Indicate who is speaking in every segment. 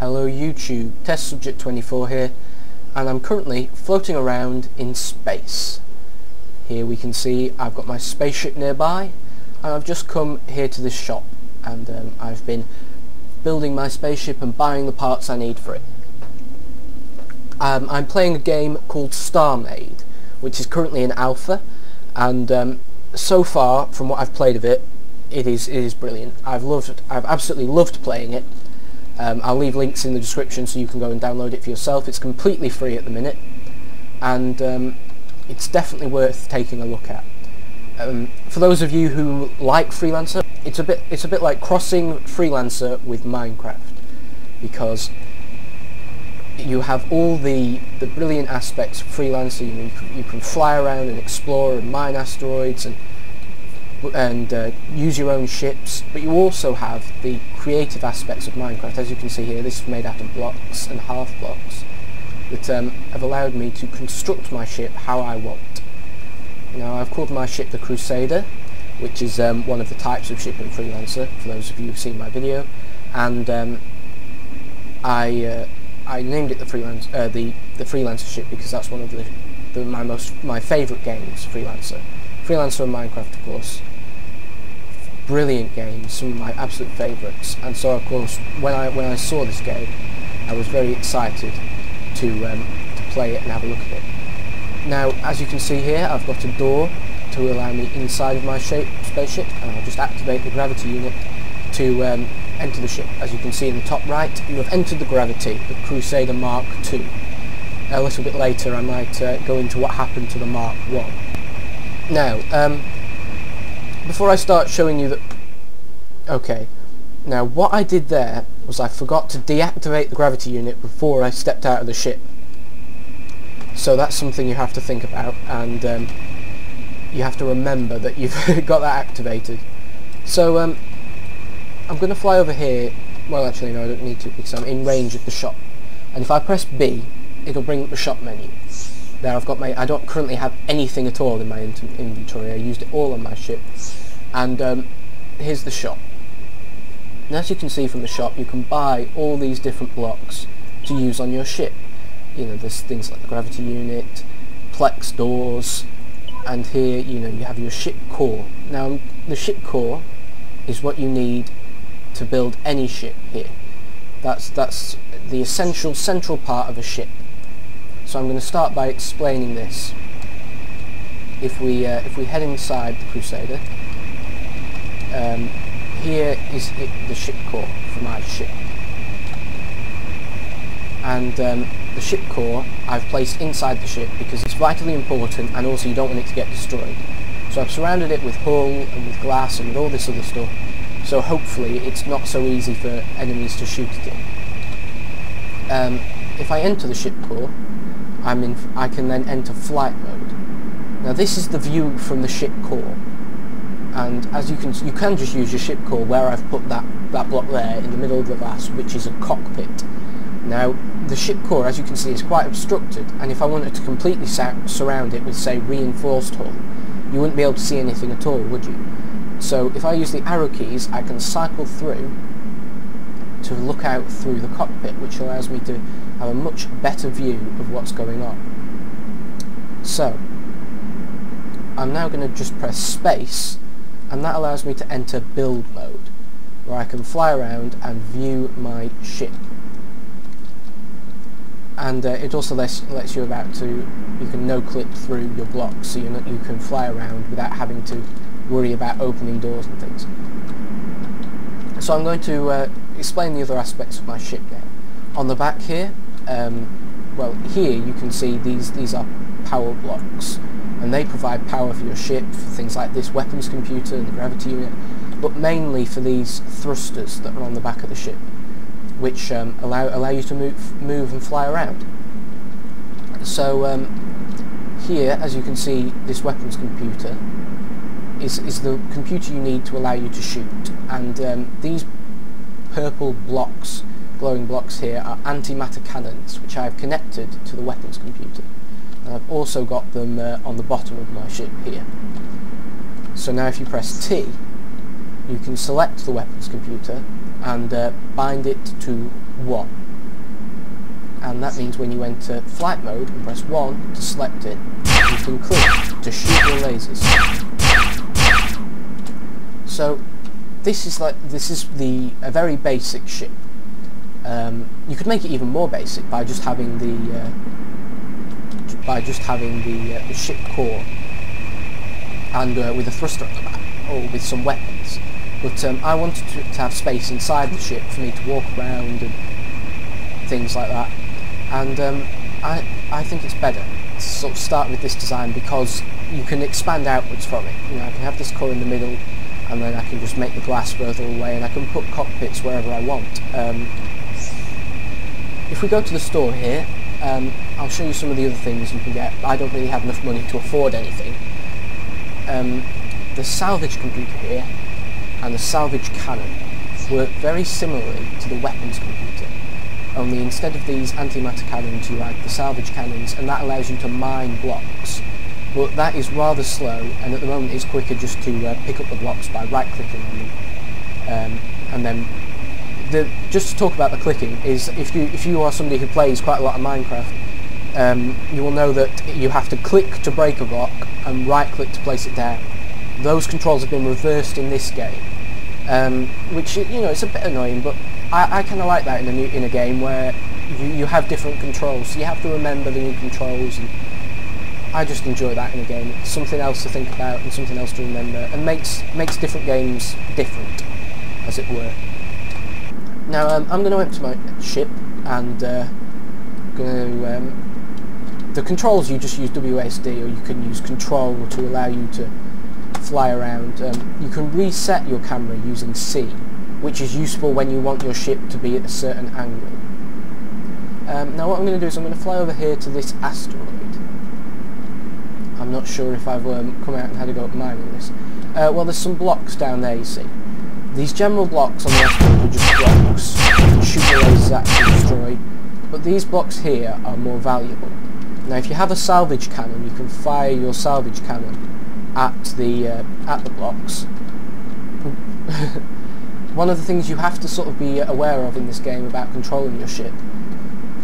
Speaker 1: Hello YouTube, Test Subject 24 here, and I'm currently floating around in space. Here we can see I've got my spaceship nearby, and I've just come here to this shop, and I've been building my spaceship and buying the parts I need for it. I'm playing a game called StarMade, which is currently in alpha, and so far, from what I've played of it, it is brilliant. I've absolutely loved playing it. I'll leave links in the description so you can go and download it for yourself. It's completely free at the minute, and it's definitely worth taking a look at. For those of you who like Freelancer, it's a bit like crossing Freelancer with Minecraft, because you have all the brilliant aspects of Freelancer. You can fly around and explore and mine asteroids and use your own ships, but you also have the creative aspects of Minecraft. As you can see here, this is made out of blocks and half blocks that have allowed me to construct my ship how I want. Now, I've called my ship the Crusader, which is one of the types of ship in Freelancer, for those of you who've seen my video, and I named it the Freelancer ship because that's one of my favourite games, Freelancer and Minecraft, of course. Brilliant games, some of my absolute favourites, and so of course when I saw this game, I was very excited to play it and have a look at it. Now, as you can see here, I've got a door to allow me inside of my spaceship, and I'll just activate the gravity unit to enter the ship. As you can see in the top right, you have entered the gravity, the Crusader Mark II. A little bit later I might go into what happened to the Mark I. Now, before I start showing you okay, now what I did there was I forgot to deactivate the gravity unit before I stepped out of the ship. So that's something you have to think about, and you have to remember that you've got that activated. So I'm going to fly over here. Well, actually no, I don't need to, because I'm in range of the shop. And if I press B, it'll bring up the shop menu. There I've got I don't currently have anything at all in my inventory. I used it all on my ship. And here's the shop. And as you can see from the shop, you can buy all these different blocks to use on your ship. You know, there's things like the gravity unit, plex doors, and here, you know, you have your ship core. Now, the ship core is what you need to build any ship here. That's the essential central part of a ship. So I'm going to start by explaining this. If we head inside the Crusader, here is the ship core for my ship, and the ship core I've placed inside the ship because it's vitally important, and also you don't want it to get destroyed. So I've surrounded it with hull and with glass and with all this other stuff, so hopefully it's not so easy for enemies to shoot it in. If I enter the ship core, I can then enter flight mode. Now this is the view from the ship core, and as you can just use your ship core where I've put that block there in the middle of the glass, which is a cockpit. Now the ship core, as you can see, is quite obstructed, and if I wanted to completely surround it with, say, reinforced hull, you wouldn't be able to see anything at all, would you? So if I use the arrow keys, I can cycle through to look out through the cockpit, which allows me to have a much better view of what's going on. So I'm now going to just press space, and that allows me to enter build mode, where I can fly around and view my ship. And it also lets you you can no-clip through your blocks, so you can fly around without having to worry about opening doors and things. So I'm going to explain the other aspects of my ship now. On the back here, well, here you can see these are power blocks, and they provide power for your ship, for things like this weapons computer and the gravity unit, but mainly for these thrusters that are on the back of the ship, which allow you to move and fly around. So here, as you can see, this weapons computer is the computer you need to allow you to shoot, and these purple blocks, glowing blocks here, are antimatter cannons, which I have connected to the weapons computer, and I've also got them on the bottom of my ship here. So now if you press T, you can select the weapons computer and bind it to 1. and that means when you enter flight mode and press 1 to select it, you can click to shoot your lasers. So this is a very basic ship. You could make it even more basic by just having the ship core and with a thruster at the back, or with some weapons. But I wanted to have space inside the ship for me to walk around and things like that. And I think it's better to sort of start with this design because you can expand outwards from it. You know, I can have this core in the middle, and then I can just make the glass further away, and I can put cockpits wherever I want. If we go to the store here, I'll show you some of the other things you can get. I don't really have enough money to afford anything. The salvage computer here and the salvage cannon work very similarly to the weapons computer, only instead of these antimatter cannons you have the salvage cannons, and that allows you to mine blocks. But that is rather slow, and at the moment it's quicker just to pick up the blocks by right-clicking on them. And then, just to talk about the clicking, is if you are somebody who plays quite a lot of Minecraft, you will know that you have to click to break a block and right-click to place it down. Those controls have been reversed in this game, which, you know, it's a bit annoying, but I kind of like that in a game where you have different controls, so you have to remember the new controls, and I just enjoy that in a game. It's something else to think about and something else to remember, and makes different games different, as it were. Now I'm going to empty my ship, and the controls, you just use WASD, or you can use control to allow you to fly around. You can reset your camera using C, which is useful when you want your ship to be at a certain angle. Now what I'm going to do is I'm going to fly over here to this asteroid. I'm not sure if I've come out and had a go at mining this. Well, there's some blocks down there, you see. These general blocks on the asteroid are just blocks. You can shoot the lasers at to destroy. But these blocks here are more valuable. Now, if you have a salvage cannon, you can fire your salvage cannon at the blocks. One of the things you have to sort of be aware of in this game about controlling your ship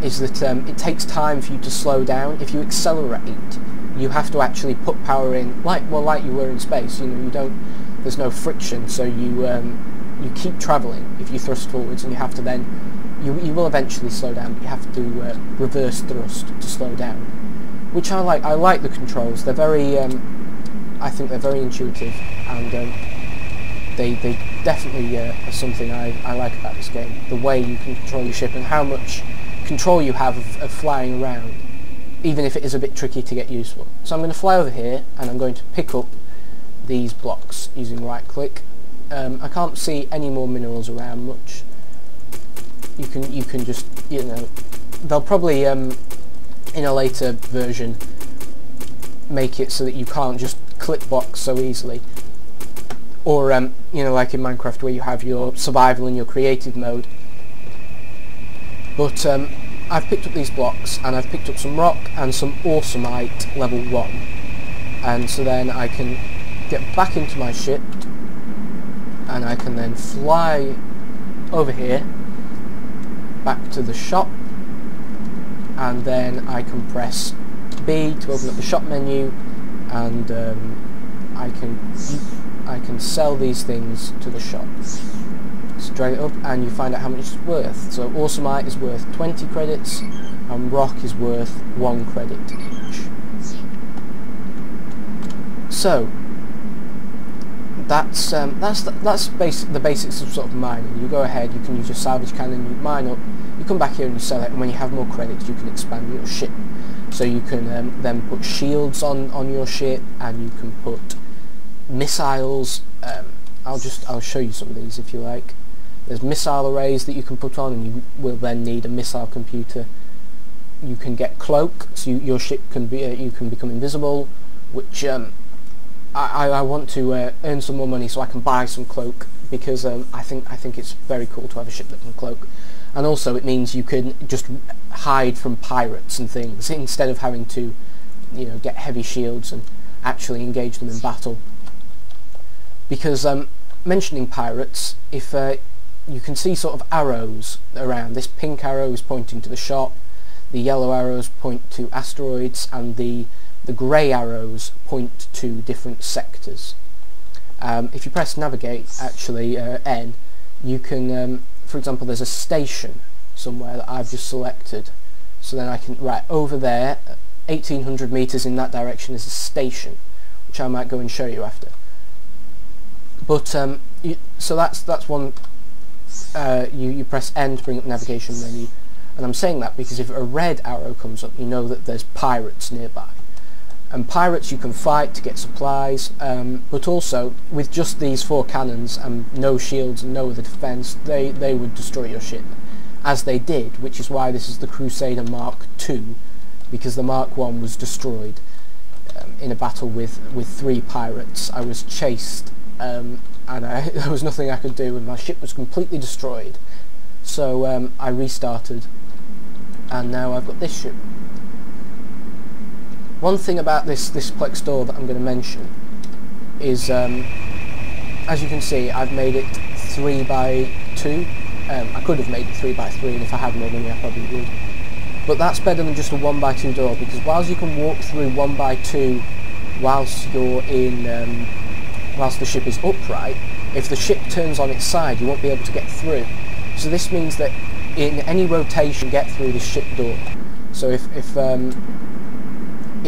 Speaker 1: is that it takes time for you to slow down. If you accelerate, you have to actually put power in, like you were in space. You know, there's no friction, so you keep travelling if you thrust forwards, and you have to then, you will eventually slow down, but you have to reverse thrust to slow down, which I like. I like the controls. They're very, I think they're very intuitive, and they definitely are something I like about this game. The way you can control your ship and how much control you have of flying around, even if it is a bit tricky to get useful. So I'm going to fly over here, and I'm going to pick up these blocks using right click. I can't see any more minerals around much. You can just, you know, they'll probably in a later version make it so that you can't just click blocks so easily, or you know, like in Minecraft where you have your survival and your creative mode. But I've picked up these blocks, and I've picked up some rock and some awesomite level 1, and so then I can get back into my ship, and I can then fly over here back to the shop, and then I can press B to open up the shop menu, and I can sell these things to the shop. So drag it up, and you find out how much it's worth. So awesomite is worth 20 credits, and rock is worth 1 credit each. So that's the basics of sort of mining. You go ahead, you can use your salvage cannon, you mine up, you come back here and you sell it, and when you have more credits you can expand your ship. So you can then put shields on your ship, and you can put missiles. I'll show you some of these if you like. There's missile arrays that you can put on, and you will then need a missile computer. You can get cloak, so your ship can be you can become invisible, which I want to earn some more money so I can buy some cloak, because I think it's very cool to have a ship that can cloak, and also it means you can just hide from pirates and things instead of having to, you know, get heavy shields and actually engage them in battle. Because mentioning pirates, if you can see sort of arrows around, this pink arrow is pointing to the shop, the yellow arrows point to asteroids, and the grey arrows point to different sectors. If you press navigate, actually N, you can, for example, there's a station somewhere that I've just selected, so then I can, right over there, 1800 meters in that direction is a station, which I might go and show you after. But so that's one. You press N to bring up navigation menu, and I'm saying that because if a red arrow comes up, you know that there's pirates nearby. And pirates you can fight to get supplies, but also with just these 4 cannons and no shields and no other defence, they would destroy your ship, as they did, which is why this is the Crusader Mark II, because the Mark I was destroyed in a battle with 3 pirates. I was chased, and there was nothing I could do, and my ship was completely destroyed. So I restarted, and now I've got this ship. One thing about this Plex door that I'm going to mention is, as you can see, I've made it 3x2. I could have made it 3x3, and if I had more money I probably would. But that's better than just a 1x2 door, because whilst you can walk through 1x2 whilst you're in, whilst the ship is upright, if the ship turns on its side you won't be able to get through. So this means that in any rotation get through the ship door. So if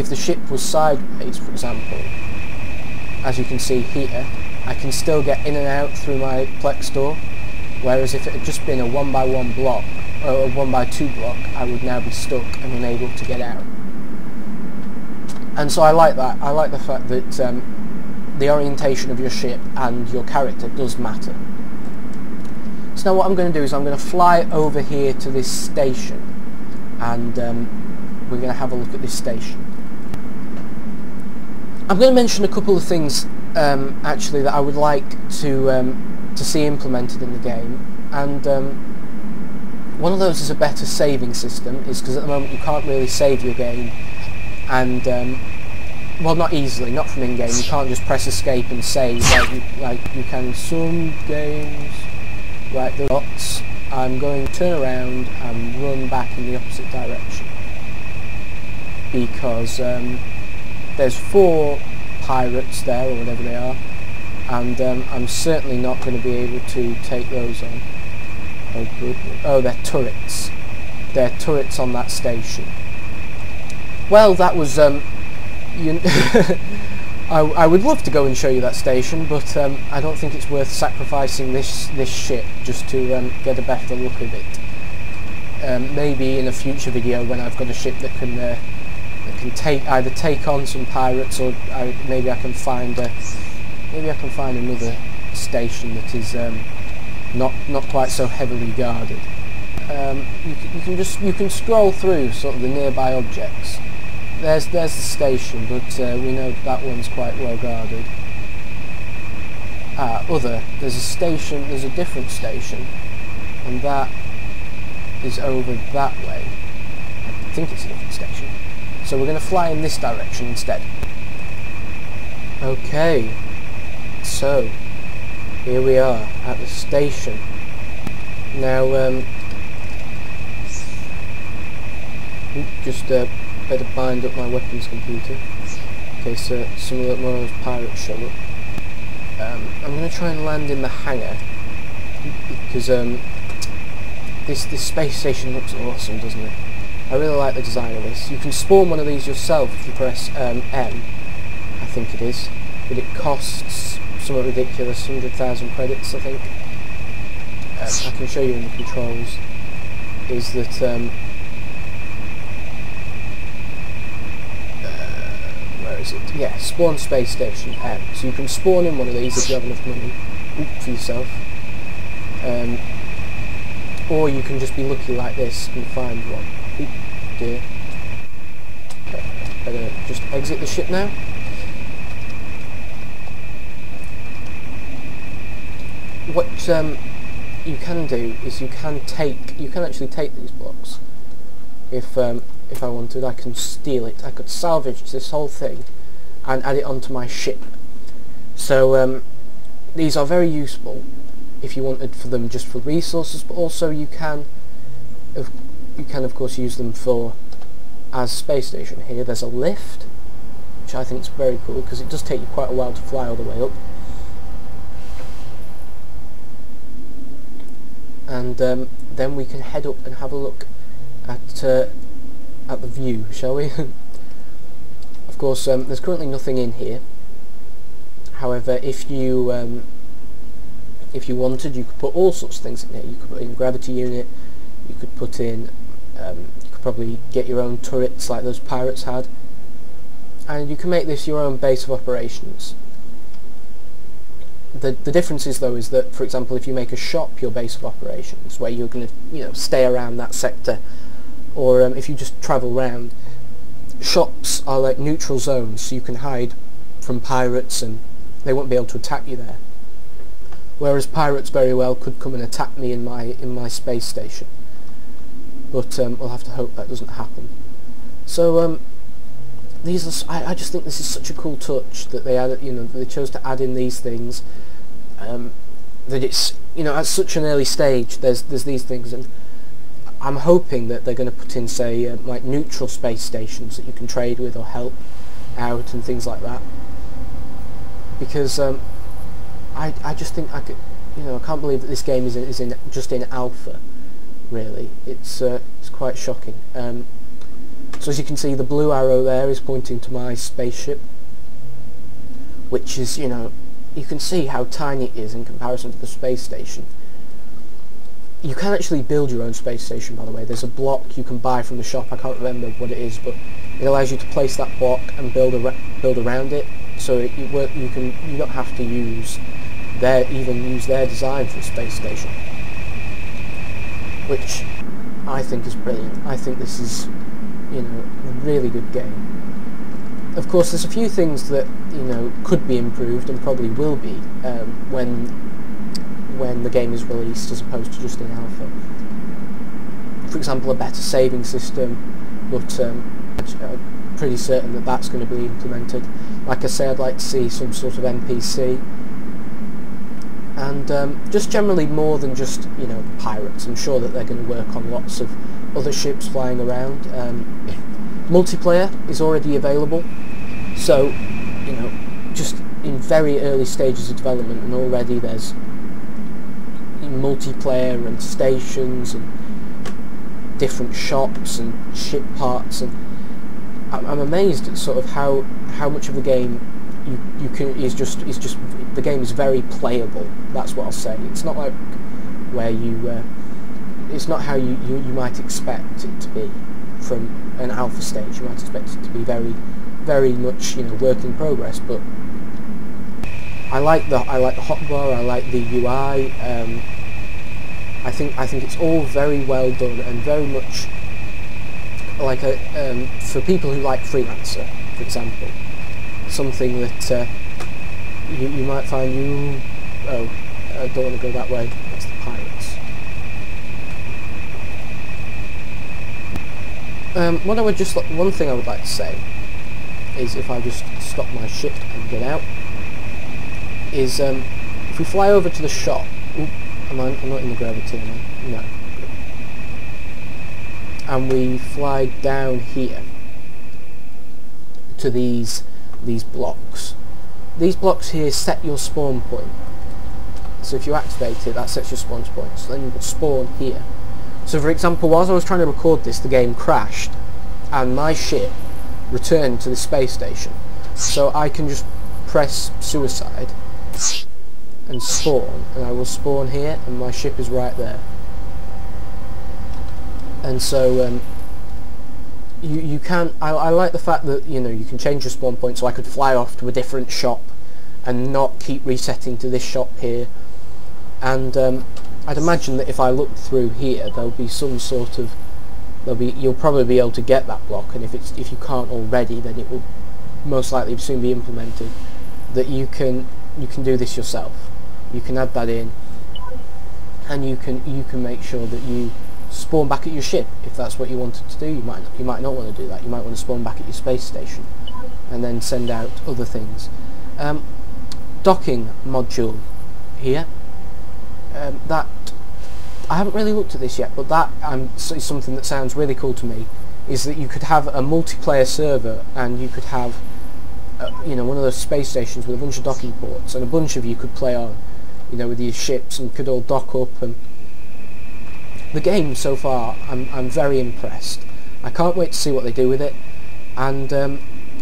Speaker 1: the ship was sideways, for example, as you can see here, I can still get in and out through my Plex door, whereas if it had just been a 1x1 block, or a 1x2 block, I would now be stuck and unable to get out. And so I like that. I like the fact that the orientation of your ship and your character does matter. So now what I'm going to do is I'm going to fly over here to this station, and we're going to have a look at this station. I'm going to mention a couple of things actually that I would like to see implemented in the game, and one of those is a better saving system, is because at the moment you can't really save your game, and well, not easily, not from in-game. You can't just press escape and save like you can in some games. Right, the dots. I'm going to turn around and run back in the opposite direction, because there's 4 pirates there, or whatever they are, and I'm certainly not going to be able to take those on. Oh goodness. Oh, they're turrets. They're turrets on that station. Well, that was I would love to go and show you that station, but I don't think it's worth sacrificing this ship just to get a better look of it. Maybe in a future video when I've got a ship that can either take on some pirates, or maybe I can find another station that is not quite so heavily guarded. You can scroll through sort of the nearby objects. There's the station, but we know that one's quite well guarded. There's a station, there's a different station, and that is over that way. I think it's a different station. So we're going to fly in this direction instead. Okay, so here we are at the station. Now, better bind up my weapons computer in case some of those pirates show up. I'm going to try and land in the hangar, because this space station looks awesome, doesn't it? I really like the design of this. You can spawn one of these yourself if you press M, I think it is, but it costs somewhat ridiculous, 100,000 credits, I think. I can show you in the controls, is that is it? Yeah, spawn space station M. So you can spawn in one of these if you have enough money for yourself, or you can just be lucky like this and find one. Oop, dear. Better just exit the ship now. What you can do is you can actually take these blocks. If I wanted, I can steal it. I could salvage this whole thing and add it onto my ship. So these are very useful if you wanted for them just for resources, but also you can you can of course use them for as space station. Here there's a lift, which I think is very cool because it does take you quite a while to fly all the way up. And then we can head up and have a look at the view, shall we? Of course, there's currently nothing in here. However, if you wanted, you could put all sorts of things in here. You could put in a gravity unit. You could put in. You could probably get your own turrets like those pirates had, and you can make this your own base of operations. The difference is though is that, for example, if you make a shop your base of operations, where you're going to stay around that sector, or if you just travel around, shops are like neutral zones, so you can hide from pirates and they won't be able to attack you there. Whereas pirates very well could come and attack me in my space station, but we'll have to hope that doesn't happen. So these are, I just think this is such a cool touch that they added, they chose to add in these things. That it's, at such an early stage, there's these things, and I'm hoping that they're going to put in, say, like neutral space stations that you can trade with or help out and things like that. Because I just think I can't believe that this game is just in alpha. Really, it's quite shocking. So as you can see, the blue arrow there is pointing to my spaceship, which is, you can see how tiny it is in comparison to the space station. You can actually build your own space station, by the way. There's a block you can buy from the shop. I can't remember what it is, but it allows you to place that block and build around it. So you don't have to use their design for a space station, which I think is brilliant. I think this is, a really good game. Of course, there's a few things that could be improved and probably will be when the game is released, as opposed to just in alpha. For example, a better saving system, but I'm pretty certain that that's going to be implemented. Like I say, I'd like to see some sort of NPC, and just generally more than just pirates. I'm sure that they're going to work on lots of other ships flying around. Multiplayer is already available, so just in very early stages of development, and already there's multiplayer and stations and different shops and ship parts, and I'm amazed at sort of how much of the game you can is just the game is very playable. That's what I'll say. It's not like where it's not how you might expect it to be from an alpha stage. You might expect it to be very, very much work in progress. But I like the hotbar. I like the UI. I think it's all very well done and very much like for people who like Freelancer, for example, something that you might find I don't want to go that way. That's the pirates. One thing I would like to say is, if I just stop my ship and get out, is if we fly over to the shop. I'm not in the gravity, am I? No. And we fly down here to these blocks. These blocks here set your spawn point. So if you activate it, that sets your spawn point. So then you would spawn here. So for example, whilst I was trying to record this, the game crashed, and my ship returned to the space station. So I can just press suicide and spawn, and I will spawn here, and my ship is right there. And so you can. I like the fact that you can change your spawn point, so I could fly off to a different shop and not keep resetting to this shop here. And I'd imagine that if I look through here, there'll be some sort of you'll probably be able to get that block, and if you can't already, then it will most likely soon be implemented that you can do this yourself. You can add that in, and you can make sure that you spawn back at your ship if that's what you wanted to do. You might not want to do that. You might want to spawn back at your space station and then send out other things. Docking module here. That I haven't really looked at this yet, but that is something that sounds really cool to me, is that you could have a multiplayer server, and you could have you know, one of those space stations with a bunch of docking ports, and a bunch of you could play on, you know, with your ships, and could all dock up. And the game so far, I'm very impressed. I can't wait to see what they do with it, and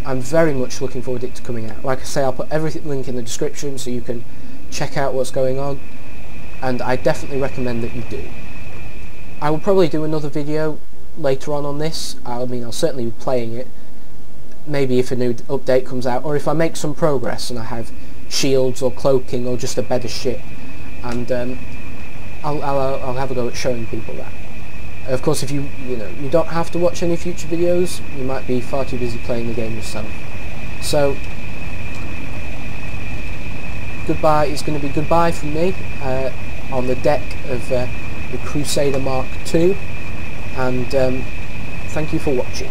Speaker 1: I'm very much looking forward to it coming out. Like I say, I'll put every link in the description so you can check out what's going on, and I definitely recommend that you do. I will probably do another video later on this. I mean, I'll certainly be playing it, maybe if a new update comes out, or if I make some progress and I have shields or cloaking or just a better ship, and I'll have a go at showing people that. Of course, if you don't have to watch any future videos, you might be far too busy playing the game yourself. So goodbye. It's going to be goodbye from me on the deck of the Crusader Mark II, and thank you for watching.